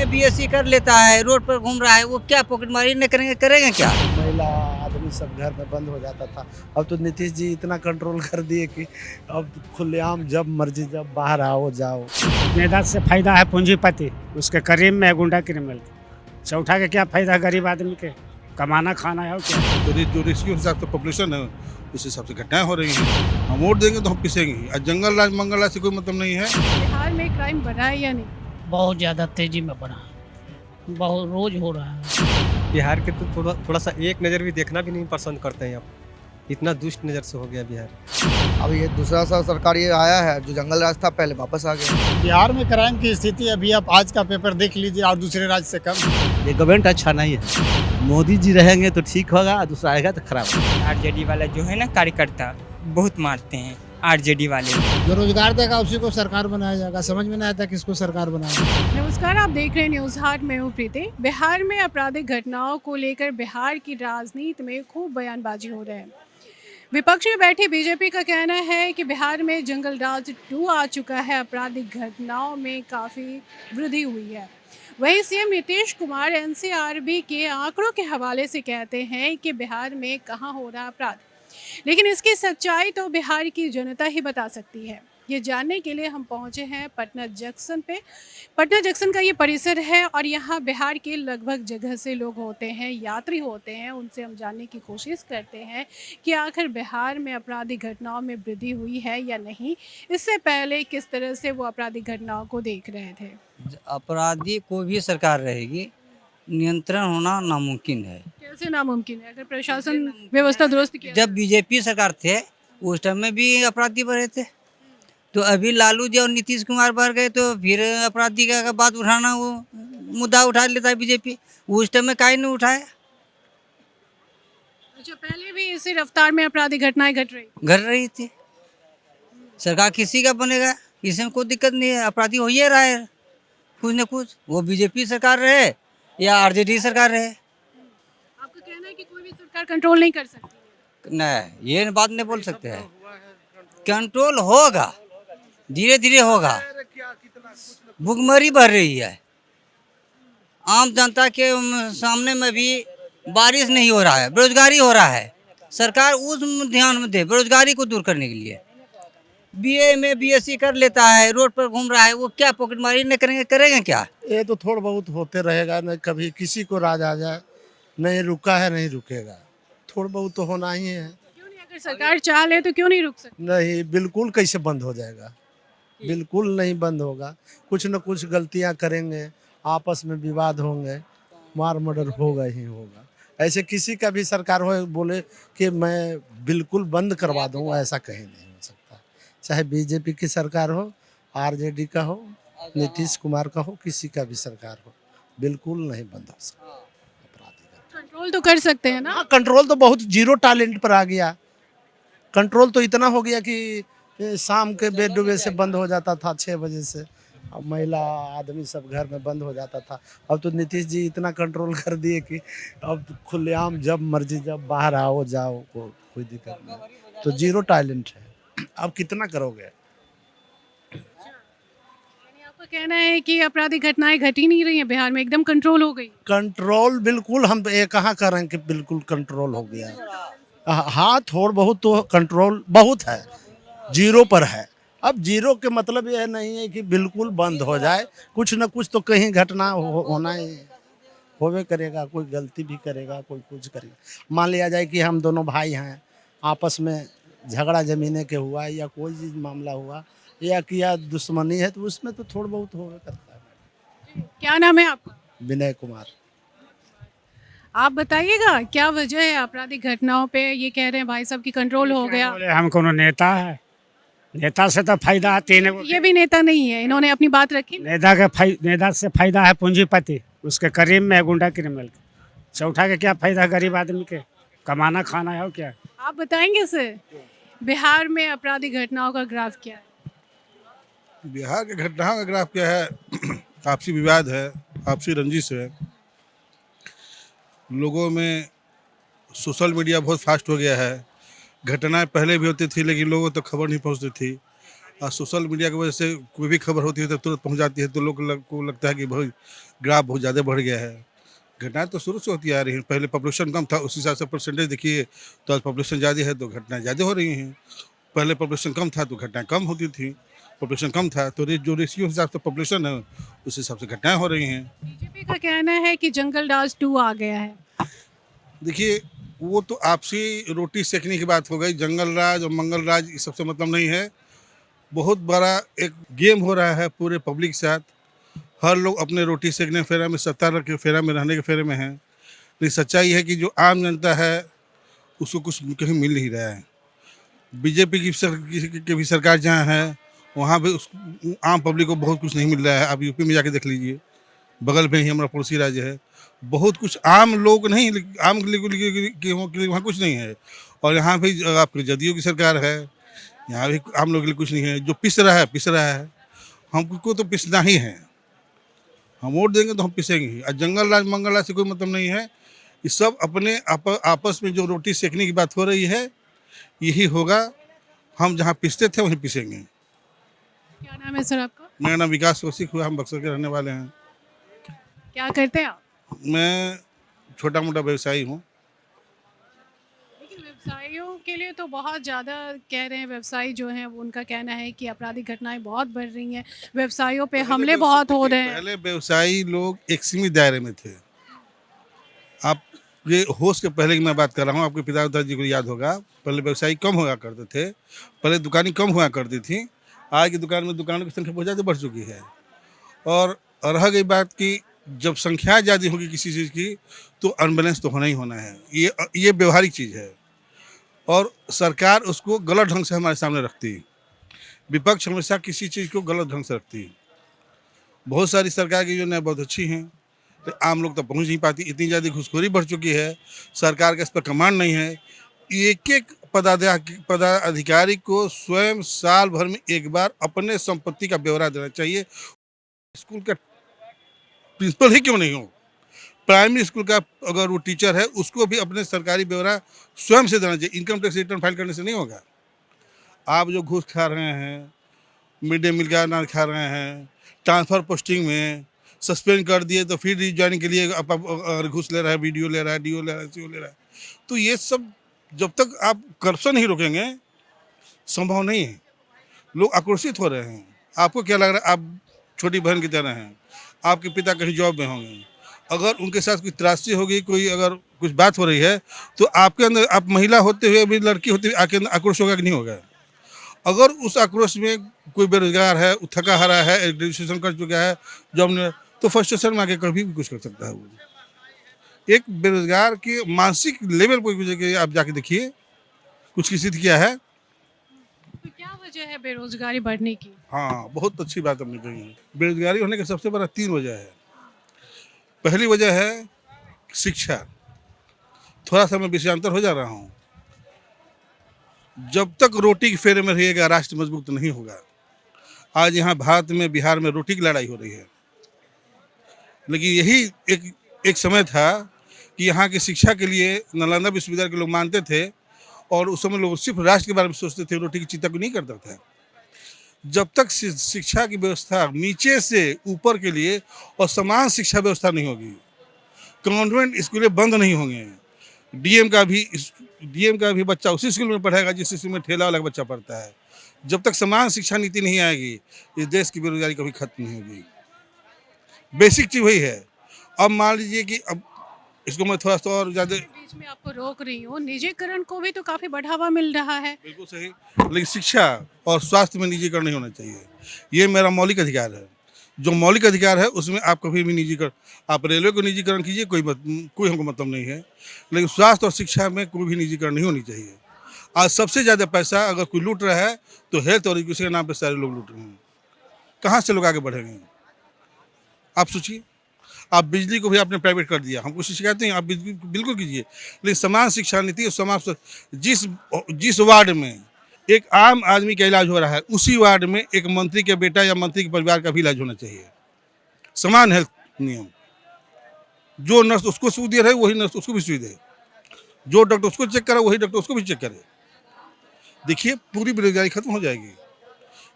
में बीएससी कर लेता है, रोड पर घूम रहा है, वो क्या पॉकेटमारी नहीं करेंगे, करेंगे क्या? महिला आदमी सब घर में बंद हो जाता था। अब तो नीतीश जी इतना कंट्रोल कर दिए कि अब खुलेआम जब मर्जी जब बाहर आओ जाओ। नेता से फायदा है पूंजीपति, उसके करीब में है गुंडा क्रिमिनल। चौथा का क्या फायदा है गरीब आदमी के? कमाना खाना है और क्या? तो जो रिस्क के हिसाब से पॉपुलेशन है उस हिसाब से घटनाएं हो रही हैं। हम वोट देंगे तो हम पिसेंगे। आज जंगल राज मंगल राज से कोई मतलब नहीं है। बिहार में क्राइम बढ़ा है या नहीं? बहुत ज़्यादा तेजी में बढ़ा है, बहुत रोज हो रहा है। बिहार के तो थोड़ा सा एक नज़र भी देखना भी नहीं पसंद करते हैं। अब इतना दुष्ट नज़र से हो गया बिहार। अब ये दूसरा सा सरकार ये आया है जो जंगल राज था पहले वापस आ गया। बिहार में क्राइम की स्थिति अभी आप आज का पेपर देख लीजिए और दूसरे राज्य से कम। ये गवर्नमेंट अच्छा नहीं है। मोदी जी रहेंगे तो ठीक होगा, दूसरा आएगा तो खराब होगा। आरजेडी वाला जो है ना कार्यकर्ता बहुत मारते हैं आरजेडी वाले। जो रोजगार देगा उसी को सरकार बनाया जाएगा। समझ में नहीं आता किसको सरकार बनाया। नमस्कार, आप देख रहे हैं न्यूज़ हाट में हूँ प्रीति। बिहार में आपराधिक घटनाओं को लेकर बिहार की राजनीति में खूब बयानबाजी हो रहे हैं। विपक्ष में बैठी बीजेपी का कहना है कि बिहार में जंगल राज 2 आ चुका है, आपराधिक घटनाओं में काफ़ी वृद्धि हुई है। वहीं सीएम नीतीश कुमार एनसीआरबी के आंकड़ों के हवाले से कहते हैं कि बिहार में कहाँ हो रहा अपराध, लेकिन इसकी सच्चाई तो बिहार की जनता ही बता सकती है। ये जानने के लिए हम पहुंचे हैं पटना जंक्शन पे। पटना जंक्शन का ये परिसर है और यहाँ बिहार के लगभग जगह से लोग होते हैं, यात्री होते हैं। उनसे हम जानने की कोशिश करते हैं कि आखिर बिहार में आपराधिक घटनाओं में वृद्धि हुई है या नहीं, इससे पहले किस तरह से वो आपराधिक घटनाओं को देख रहे थे। अपराधी को भी सरकार रहेगी, नियंत्रण होना नामुमकिन है। कैसे नामुमकिन है अगर प्रशासन व्यवस्था दुरुस्त किया? जब बीजेपी सरकार थे उस टाइम में भी अपराधी बढ़े थे, तो अभी लालू जी और नीतीश कुमार बढ़ गए तो फिर अपराधी का बात उठाना, वो मुद्दा उठा लेता है बीजेपी। उस टाइम में काहे नहीं उठाया? अच्छा, पहले भी इसी रफ्तार में आपराधिक घटनाएं घट रही थी। सरकार किसी का बनेगा, किसी में कोई दिक्कत नहीं है, अपराधी हो ही रहा है कुछ न कुछ। वो बीजेपी सरकार रहे या आरजेडी सरकार रहे। आपका कहना है कि कोई भी सरकार कंट्रोल नहीं कर सकती? नहीं, ये बात नहीं बोल सकते हैं। कंट्रोल होगा, धीरे धीरे होगा। भुखमरी बढ़ रही है, आम जनता के सामने में भी बारिश नहीं हो रहा है, बेरोजगारी हो रहा है। सरकार उस ध्यान में दे बेरोजगारी को दूर करने के लिए। बीए में बीएससी कर लेता है, रोड पर घूम रहा है, वो क्या पॉकेटमारी नहीं करेंगे, करेंगे क्या? ये तो थोड़ा बहुत होते रहेगा, न कभी किसी को राज आ जाए। नहीं रुका है, नहीं रुकेगा, थोड़ा बहुत तो होना ही है। क्यों नहीं? अगर सरकार चाह ले तो क्यों नहीं रुक सकती? नहीं, बिल्कुल कैसे बंद हो जाएगा? बिल्कुल नहीं बंद होगा। कुछ न कुछ गलतियां करेंगे, आपस में विवाद होंगे, मार मर्डर होगा ही होगा। ऐसे किसी का भी सरकार हो बोले कि मैं बिल्कुल बंद करवा दूँ, ऐसा कहीं नहीं हो सकता। चाहे बीजेपी की सरकार हो, आरजेडी का हो, नीतीश कुमार का हो, किसी का भी सरकार हो, बिल्कुल नहीं बंद हो सकता। कंट्रोल तो कर सकते हैं ना? हाँ, कंट्रोल तो बहुत जीरो टैलेंट पर आ गया। कंट्रोल तो इतना हो गया कि शाम के बेड डूबे से बंद हो जाता था 6 बजे से। अब महिला आदमी सब घर में बंद हो जाता था। अब तो नीतीश जी इतना कंट्रोल कर दिए कि अब खुलेआम जब मर्जी जब बाहर आओ जाओ, कोई दिक्कत नहीं। तो जीरो टैलेंट है, अब कितना करोगे? यानी आपका कहना है कि आपराधिक घटनाएं घट ही नहीं रही हैं बिहार में, एकदम कंट्रोल हो गई? कंट्रोल बिल्कुल, हम ये कहाँ कर रहे हैं कि बिल्कुल कंट्रोल हो गया। हाँ, थोड़ा बहुत तो कंट्रोल बहुत है, जीरो पर है। अब जीरो के मतलब यह नहीं है कि बिल्कुल बंद हो जाए, कुछ न कुछ तो कहीं घटना होना ही होवे करेगा। कोई गलती भी करेगा, कोई कुछ करेगा। मान लिया जाए कि हम दोनों भाई हैं, आपस में झगड़ा जमीने के हुआ या कोई चीज़ मामला हुआ या किया दुश्मनी है, तो उसमें तो थोड़ा बहुत होवे करता है। क्या नाम है आपका? विनय कुमार। आप बताइएगा क्या वजह है आपराधिक घटनाओं पे? ये कह रहे हैं भाई साहब की कंट्रोल हो गया। बोले हम कोनो नेता है, नेता से तो फायदा है। ये भी नेता नहीं है, इन्होंने अपनी बात रखी। नेता से फायदा है पूंजीपति, उसके करीब में है गुंडा क्रिमिनल। चौथा का क्या फायदा है गरीब आदमी के? कमाना खाना है और क्या? आप बताएंगे सर, बिहार में आपराधिक घटनाओं का ग्राफ क्या है? बिहार के घटनाओं का ग्राफ क्या है? आपसी विवाद है, आपसी रंजिश है, लोगों में सोशल मीडिया बहुत फास्ट हो गया है। घटनाएं पहले भी होती थी लेकिन लोगों तक खबर नहीं पहुंचती थी। और सोशल मीडिया की वजह से कोई भी खबर होती है तो तुरंत पहुंच जाती है, तो को लगता है कि बहुत ग्राफ बहुत ज़्यादा बढ़ गया है। घटनाएं तो शुरू से होती आ रही हैं। पहले पॉपुलेशन कम था, उस हिसाब से परसेंटेज देखिए, तो आज पॉपुलेशन ज़्यादा है तो घटनाएं ज़्यादा हो रही हैं। पहले पॉपुलेशन कम था तो घटनाएं कम होती थी, पॉपुलेशन कम था तो जो रेशियो हिसाब से पॉपुलेशन है उस हिसाब से घटनाएं हो रही हैं। बीजेपी का कहना है कि जंगल राज 2 आ गया है। देखिए, वो तो आपसी रोटी सेकने की बात हो गई। जंगल राज और मंगल राज इस सबसे मतलब नहीं है। बहुत बड़ा एक गेम हो रहा है पूरे पब्लिक के साथ। हर लोग अपने रोटी सेकने फेरा में, सत्ता के फेरा में, रहने के फेरे में हैं। लेकिन सच्चाई है कि जो आम जनता है उसको कुछ कहीं मिल नहीं रहा है। बीजेपी की भी सरकार जहाँ है वहाँ भी उस आम पब्लिक को बहुत कुछ नहीं मिल रहा है। आप यूपी में जाके देख लीजिए, बगल में ही हमारा पड़ोसी राज्य है, बहुत कुछ आम लोग नहीं, आम के लिए वहाँ कुछ नहीं है। और यहाँ भी आपकी जदयू की सरकार है, यहाँ भी आम लोगों के लिए कुछ नहीं है। जो पिस रहा है, हमको तो पिसना ही है। हम वोट देंगे तो हम पिसेंगे ही। और जंगल राज मंगल राज से कोई मतलब नहीं है। ये सब अपने आपस में जो रोटी सेकने की बात हो रही है, यही होगा। हम जहाँ पिसते थे वहीं पिसेंगे। क्या नाम है सर आपका? मेरा नाम विकास कौशिक हुआ, हम बक्सर के रहने वाले हैं। क्या करते हैं आप? मैं छोटा मोटा व्यवसायी हूँ। लेकिन व्यवसायियों के लिए तो बहुत ज़्यादा कह रहे हैं, व्यवसायी जो हैं वो उनका कहना है कि आपराधिक घटनाएं बहुत बढ़ रही हैं, व्यवसायियों पे हमले बहुत हो रहे हैं। पहले व्यवसायी लोग एक सीमित दायरे में थे। आप ये होश के पहले की मैं बात कर रहा हूँ, आपके पिता जी को याद होगा, पहले व्यवसायी कम हुआ करते थे, पहले दुकानें कम हुआ करती थी। आज की दुकानों की संख्या बहुत ज़्यादा बढ़ चुकी है। और रह गई बात कि जब संख्या ज़्यादा होगी किसी चीज़ की तो अनबैलेंस तो होना ही होना है। ये व्यवहारिक चीज़ है और सरकार उसको गलत ढंग से हमारे सामने रखती है। विपक्ष हमेशा किसी चीज़ को गलत ढंग से रखती है। बहुत सारी सरकार की योजनाएं बहुत अच्छी हैं, तो आम लोग तक पहुंच नहीं पाती। इतनी ज़्यादा घुसखोरी बढ़ चुकी है, सरकार का इस पर कमांड नहीं है। एक एक पदाधिकारी को स्वयं साल भर में एक बार अपने संपत्ति का ब्यौरा देना चाहिए। स्कूल का प्रिंसिपल ही क्यों नहीं हो, प्राइमरी स्कूल का अगर वो टीचर है उसको भी अपने सरकारी ब्यौरा स्वयं से देना चाहिए। इनकम टैक्स रिटर्न फाइल करने से नहीं होगा। आप जो घूस खा रहे हैं, मिड डे मील का अनाज खा रहे हैं, ट्रांसफ़र पोस्टिंग में सस्पेंड कर दिए तो फिर रिज्वाइनिंग के लिए अगर घूस ले रहा है, वीडियो ले रहा है, डीओ ले रहा है, सीओ ले रहा है, तो ये सब जब तक आप करप्शन नहीं रोकेंगे संभव नहीं है। लोग आक्रोशित हो रहे हैं। आपको क्या लग रहा है, आप छोटी बहन की तरह हैं, आपके पिता कहीं जॉब में होंगे, अगर उनके साथ कोई त्रासदी होगी, कोई अगर कुछ बात हो रही है तो आपके अंदर, आप महिला होते हुए भी, लड़की होते हुए आपके अंदर आक्रोश होगा कि नहीं होगा? अगर उस आक्रोश में कोई बेरोजगार है, थका हारा है, रजिस्ट्रेशन कर चुका है जॉब में, तो फ्रस्ट्रेशन में आके कभी भी कुछ कर सकता है। वो एक बेरोजगार के मानसिक लेवल पर आप जाके देखिए कुछ की स्थिति क्या है। तो क्या वजह है बेरोजगारी बढ़ने की? हाँ, बहुत अच्छी बात हमने कही है। बेरोजगारी होने का सबसे बड़ा 3 वजह है। पहली वजह है शिक्षा। थोड़ा सा मैं विषयांतर हो जा रहा हूँ। जब तक रोटी के फेरे में रहिएगा राष्ट्र मजबूत नहीं होगा। आज यहाँ भारत में, बिहार में रोटी की लड़ाई हो रही है, लेकिन यही एक समय था कि यहाँ की शिक्षा के लिए नालंदा विश्वविद्यालय के लोग मानते थे और उस समय लोग सिर्फ राष्ट्र के बारे में सोचते थे, रोटी की चिंता को नहीं करता था। जब तक शिक्षा की व्यवस्था नीचे से ऊपर के लिए और समान शिक्षा व्यवस्था नहीं होगी, कॉन्वेंट स्कूलें बंद नहीं होंगे, डीएम का भी बच्चा उसी स्कूल में पढ़ेगा जिस स्कूल में ठेला वाला बच्चा पढ़ता है। जब तक समान शिक्षा नीति नहीं आएगी, इस देश की बेरोजगारी कभी खत्म नहीं होगी। बेसिक चीज़ वही है। अब मान लीजिए कि अब इसको मैं थोड़ा सा और ज़्यादा बीच में आपको रोक रही हूँ, निजीकरण को भी तो काफ़ी बढ़ावा मिल रहा है। बिल्कुल सही, लेकिन शिक्षा और स्वास्थ्य में निजीकरण नहीं होना चाहिए। ये मेरा मौलिक अधिकार है। जो मौलिक अधिकार है उसमें आप कभी भी निजीकरण, आप रेलवे को निजीकरण कीजिए, कोई हमको मतलब नहीं है, लेकिन स्वास्थ्य और शिक्षा में कोई भी निजीकरण नहीं होनी चाहिए। आज सबसे ज़्यादा पैसा अगर कोई लूट रहा है तो हेल्थ और एजुकेशन के नाम पर सारे लोग लूट रहे हैं। कहाँ से लोग आगे बढ़ेंगे? आप सोचिए। आप बिजली को भी आपने प्राइवेट कर दिया, हम कुछ शिकायत नहीं, आप बिल्कुल कीजिए, लेकिन समान शिक्षा नीति और समान, जिस वार्ड में एक आम आदमी का इलाज हो रहा है उसी वार्ड में एक मंत्री के बेटा या मंत्री के परिवार का भी इलाज होना चाहिए। समान हेल्थ नियम। जो नर्स उसको सुई दे रहे वही नर्स उसको भी सुई दे, जो डॉक्टर उसको चेक करे वही डॉक्टर उसको भी चेक करे। देखिए, पूरी बेरोजगारी खत्म हो जाएगी।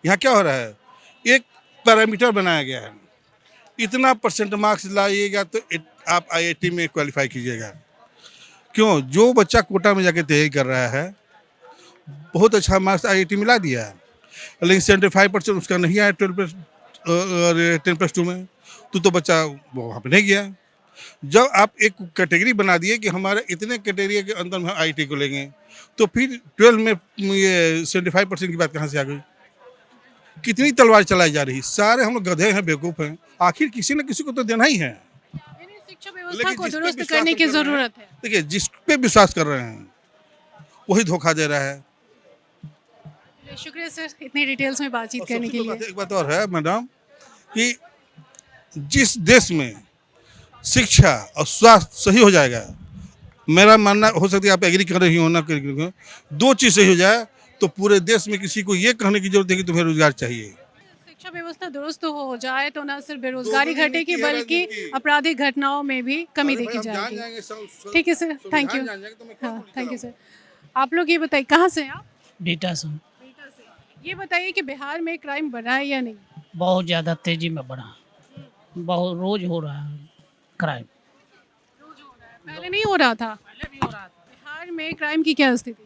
यहाँ क्या हो रहा है, एक पैरामीटर बनाया गया है, इतना परसेंट मार्क्स लाइएगा तो आप IIT में क्वालिफाई कीजिएगा। क्यों? जो बच्चा कोटा में जाके तैयारी कर रहा है बहुत अच्छा मार्क्स IIT में ला दिया है, लेकिन 75% उसका नहीं आया 10+2 में, तो बच्चा वहाँ पे नहीं गया। जब आप एक कैटेगरी बना दिए कि हमारे इतने कैटेगरी के अंदर में IIT को लेंगे, तो फिर 12 में ये 75% की बात कहाँ से आ गई? कितनी तलवार चलाई जा रही? सारे हम लोग गधे हैं, बेवकूफ़ हैं। आखिर किसी न किसी को तो देना ही है। यानी शिक्षा व्यवस्था लेकिन को जिस पे दुरुस्त विश्वास करने हम की कर रहे हैं, जरूरत है। देखिए जिस पे विश्वास कर रहे हैं वही धोखा दे रहा है। शुक्रिया सर इतनी डिटेल्स में बातचीत और करने सबसे के बड़ी लिए। बात एक बात और है मैडम कि जिस देश में शिक्षा और स्वास्थ्य सही हो जाएगा, मेरा मानना हो सकता है आप एग्री कर रही हो ना कर रही हो, दो चीज़ सही हो जाए तो पूरे देश में किसी को ये कहने की जरूरत है कि तुम्हें रोजगार चाहिए। शिक्षा व्यवस्था दुरुस्त हो जाए तो न सिर्फ बेरोजगारी दोनों घटेगी नीति है बल्कि राजनीति। आपराधिक घटनाओं में भी कमी अरे भाई, देखी हम जान जाएगी। जाएंगे, ठीक है सर, थैंक यू। संविधान जान जाएंगे तो मैं क्यों हाँ बोलता थैंक यू रहूं? सर। आप लोग ये बताइए कहाँ से हैं आप? बेटा से बेटा से। ये बताइए कि बिहार में क्राइम बढ़ा है या नहीं? बहुत ज़्यादा तेजी में बढ़ा, बहुत रोज हो रहा है क्राइम। पहले नहीं हो रहा था? पहले भी हो रहा था। बिहार में क्राइम की क्या स्थिति?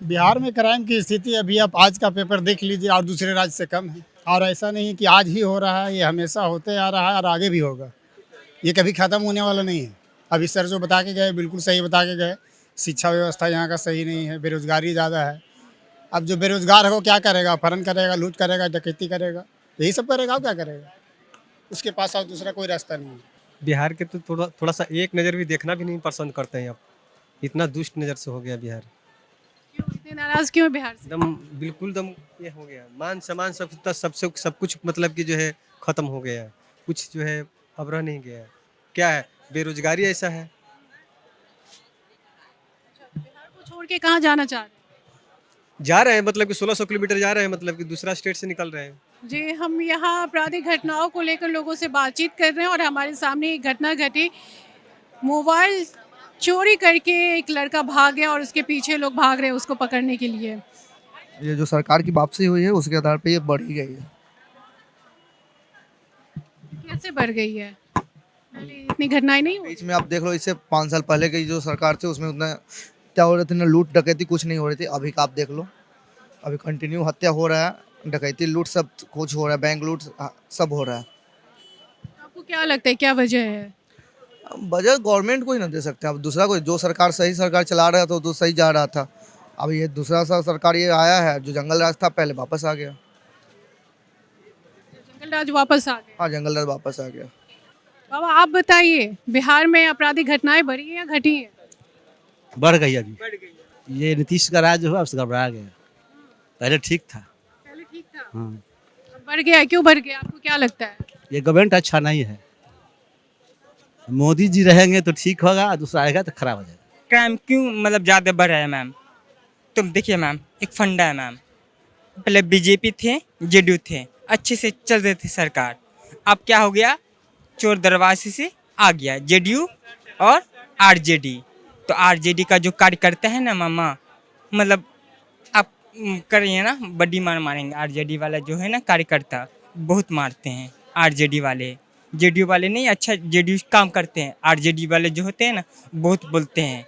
बिहार में क्राइम की स्थिति अभी आप आज का पेपर देख लीजिए और दूसरे राज्य से कम है। और ऐसा नहीं कि आज ही हो रहा है, ये हमेशा होते आ रहा है और आगे भी होगा। ये कभी ख़त्म होने वाला नहीं है। अभी सर जो बता के गए बिल्कुल सही बता के गए। शिक्षा व्यवस्था यहाँ का सही नहीं है, बेरोजगारी ज़्यादा है। अब जो बेरोजगार है वो क्या करेगा? अपहरण करेगा, लूट करेगा, डकैती करेगा, यही सब करेगा। और क्या करेगा? उसके पास और दूसरा कोई रास्ता नहीं है। बिहार के तो थोड़ा सा एक नज़र भी देखना भी नहीं पसंद करते हैं अब, इतना दुष्ट नज़र से हो गया बिहार। क्यों इतने नाराज क्यों है बिहार से? एकदम बिल्कुल दम ये हो गया, मान सम्मान सब कुछ मतलब कि जो है ख़त्म हो गया है। कुछ जो है अब रह नहीं गया है। क्या है, बेरोजगारी ऐसा है। बिहार को छोड़ के कहाँ जाना चाह रहे हैं? जा रहे हैं मतलब कि 1600 किलोमीटर जा रहे हैं, मतलब कि दूसरा स्टेट से निकल रहे हैं। जी हम यहाँ आपराधिक घटनाओं को लेकर लोगों से बातचीत कर रहे हैं और हमारे सामने एक घटना घटी। मोबाइल चोरी करके एक लड़का भाग गया और उसके पीछे लोग भाग रहे हैं उसको पकड़ने के लिए। ये जो सरकार की वापसी हुई है उसके आधार पे ये बढ़ी गई है। कैसे बढ़ गई है? पहले इतनी घटनाएं नहीं हुई। बीच में आप देख लो, इससे 5 साल पहले की जो सरकार थी उसमें उतना क्या हो रहा था ना, लूट डकैती कुछ नहीं हो रही थी। अभी का आप देख लो, अभी कंटिन्यू हत्या हो रहा है, डकैती लूट सब कुछ हो रहा है, बैंक लूट सब हो रहा है। आपको क्या लगता है क्या वजह है? बजट गवर्नमेंट को ही ना दे सकते। अब दूसरा कोई, जो सरकार सही सरकार चला रहा था तो सही जा रहा था। अब ये दूसरा सा सरकार ये आया है, जो जंगल राज था पहले वापस आ गया। जंगल राज वापस आ गए। हाँ, जंगल राज वापस आ गया। बाबा आप बताइए बिहार में आपराधिक घटनाएं बढ़ी हैं या घटी हैं? बढ़ गई अभी। ये नीतीश का राज हुआ, उससे घबरा गया। पहले ठीक था। पहले ठीक था, हाँ, अब बढ़ गया। क्यों बढ़ गया आपको क्या लगता है? ये गवर्नमेंट अच्छा नहीं है। मोदी जी रहेंगे तो ठीक होगा, दूसरा आएगा तो खराब हो जाएगा। क्राइम क्यों मतलब ज़्यादा बढ़ रहा है मैम? तुम देखिए मैम, एक फंडा है मैम। पहले बीजेपी थे, जेडीयू थे, अच्छे से चल रहे थे सरकार। अब क्या हो गया, चोर दरवाजे से आ गया जेडीयू और आरजेडी। तो आरजेडी का जो कार्यकर्ता है ना मामा, मतलब आप करिए ना, बड़ी मार मारेंगे। आरजेडी वाला जो है ना कार्यकर्ता, बहुत मारते हैं आरजेडी वाले। जेडीयू वाले नहीं, अच्छा जेडीयू काम करते हैं। आरजेडी वाले जो होते हैं ना, बहुत बोलते हैं।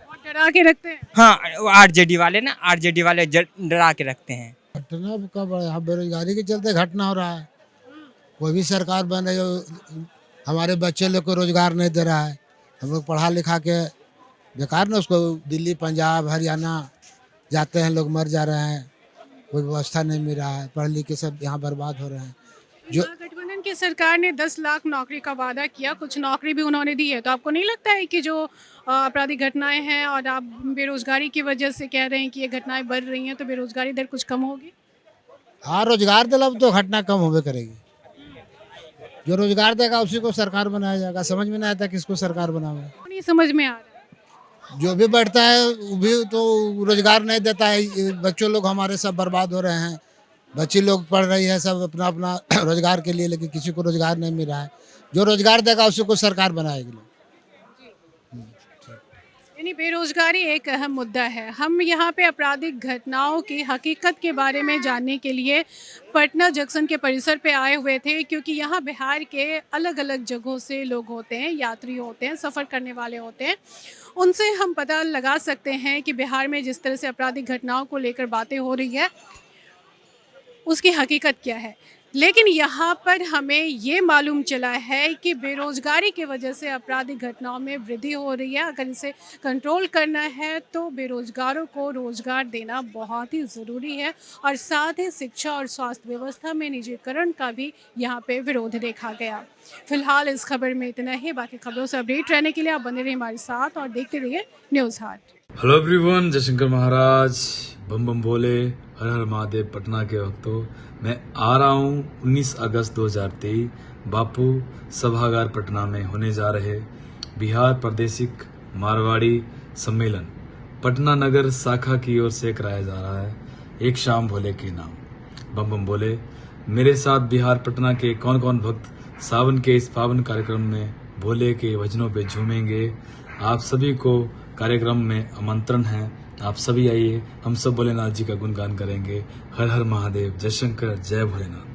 और डरा के रखते हैं। हाँ, आरजेडी वाले ना, आरजेडी वाले डरा के रखते हैं। घटना कब यहाँ बेरोजगारी के चलते घटना हो रहा है। कोई भी सरकार बन रही हो, हमारे बच्चे लोग को रोजगार नहीं दे रहा है। हम लोग पढ़ा लिखा के बेकार ना, उसको दिल्ली पंजाब हरियाणा जाते हैं लोग, मर जा रहे हैं। कोई व्यवस्था नहीं मिल रहा है, पढ़ लिख के सब यहाँ बर्बाद हो रहे हैं। जो गठबंधन की सरकार ने 10 लाख नौकरी का वादा किया, कुछ नौकरी भी उन्होंने दी है। तो आपको नहीं लगता है कि जो आपराधिक घटनाएं हैं और आप बेरोजगारी की वजह से कह रहे हैं कि ये घटनाएं बढ़ रही हैं, तो बेरोजगारी दर कुछ कम होगी? हाँ, रोजगार दिला तो घटना कम होवे करेगी। जो रोजगार देगा उसी को सरकार बनाया जाएगा। समझ में नहीं आता किसको सरकार बनावे। नहीं समझ में आ रहा है। जो भी बैठता है वो भी तो रोजगार नहीं देता है। ये बच्चों लोग हमारे सब बर्बाद हो रहे हैं। बच्ची लोग पढ़ रही है सब अपना अपना रोजगार के लिए, लेकिन किसी को रोजगार नहीं मिल रहा है। जो रोजगार देगा उसी को सरकार बनाएगी। यानी बेरोजगारी एक अहम मुद्दा है। हम यहाँ पे आपराधिक घटनाओं की हकीकत के बारे में जानने के लिए पटना जंक्शन के परिसर पे आए हुए थे, क्योंकि यहाँ बिहार के अलग अलग जगहों से लोग होते हैं, यात्री होते हैं, सफ़र करने वाले होते हैं। उनसे हम पता लगा सकते हैं कि बिहार में जिस तरह से आपराधिक घटनाओं को लेकर बातें हो रही है उसकी हकीकत क्या है। लेकिन यहाँ पर हमें ये मालूम चला है कि बेरोज़गारी की वजह से आपराधिक घटनाओं में वृद्धि हो रही है। अगर इसे कंट्रोल करना है तो बेरोज़गारों को रोज़गार देना बहुत ही ज़रूरी है, और साथ ही शिक्षा और स्वास्थ्य व्यवस्था में निजीकरण का भी यहाँ पे विरोध देखा गया। फिलहाल इस खबर में इतना ही। बाकी खबरों से अपडेट रहने के लिए आप बने रहिए हमारे साथ और देखते रहिए न्यूज़ हाट। हेलो एवरीवन, जयशंकर महाराज, बम बम भोले, हर हर महादेव। पटना के भक्तों, मैं आ रहा हूँ 19 अगस्त 2023 बापू सभागार पटना में होने जा रहे बिहार प्रादेशिक मारवाड़ी सम्मेलन पटना नगर शाखा की ओर से कराया जा रहा है, एक शाम भोले के नाम। बम बम भोले। मेरे साथ बिहार पटना के कौन कौन भक्त सावन के इस पावन कार्यक्रम में भोले के भजनों पे झूमेंगे, आप सभी को कार्यक्रम में आमंत्रण है। आप सभी आइए, हम सब भोलेनाथ जी का गुणगान करेंगे। हर हर महादेव, जय शंकर, जय भोलेनाथ।